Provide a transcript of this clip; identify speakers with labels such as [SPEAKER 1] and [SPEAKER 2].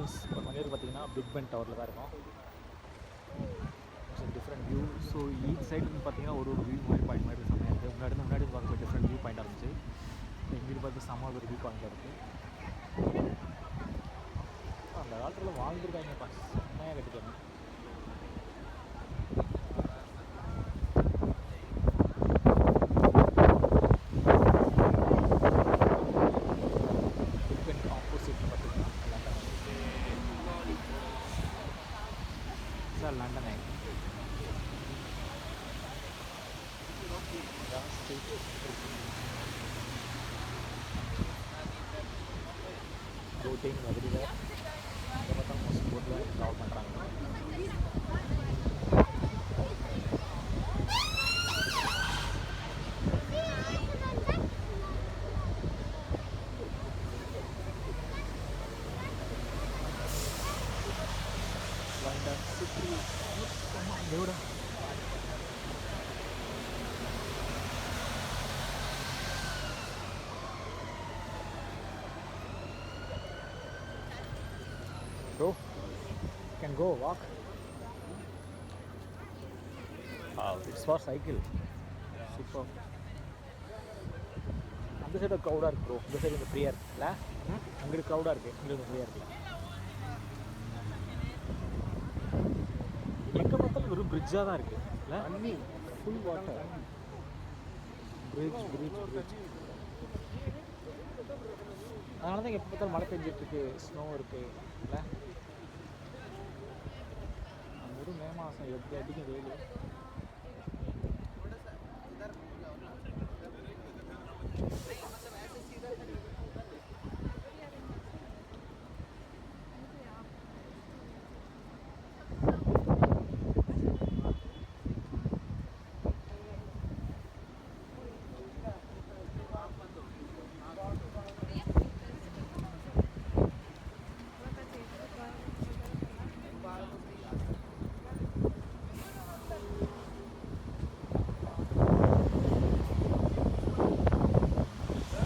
[SPEAKER 1] News இப்போ நம்ம நேரம் பார்த்தீங்கன்னா பிக் பென் டவரில் தான் இருக்கும். It's different view. So each side பார்த்தீங்கன்னா ஒரு வியூ மாதிரி பாயிண்ட் மாதிரி செம்மையாக இருக்குது. முன்னாடி பார்க்கும்போது டிஃப்ரெண்ட் வியூ பாயிண்டாக இருந்துச்சு. எங்கிட்ட பார்த்து செம்ம ஒரு வியூ பாயிண்டாக இருக்குது. அந்த காலத்தில் வாழ்ந்துருக்காங்கப்பா, செம்மையாக கட்டிக்காங்க. London boating everywhere. அதை பார்த்தா மோஸ்ட் போட்டில் ட்ராவல் பண்ணுறாங்க. லண்டன் சிட்டி దేవుడా bro, can go walk. Wow, it's for cycle. Super. அந்த சைடு க்ரௌடாக இருக்குது ப்ரோ. இந்த சைடு இந்த ஃப்ரீயாக இருக்குல்ல, அங்கிட்டு க்ரௌடாக இருக்குது, இங்கிட்டு ஃப்ரீயாக இருக்குல்ல. எங்கே பார்த்தாலும் வெறும் பிரிட்ஜாக தான் இருக்குது இல்லை, தண்ணி ஃபுல் வாட்டர். பிரிட்ஜ் அதனால தான் எப்போ பார்த்தாலும் மழை பெஞ்சிட்ருக்கு, ஸ்னோ இருக்குது இல்லை. ஒரு மே மாதம் எப்படி அடிக்கும் வெயில்.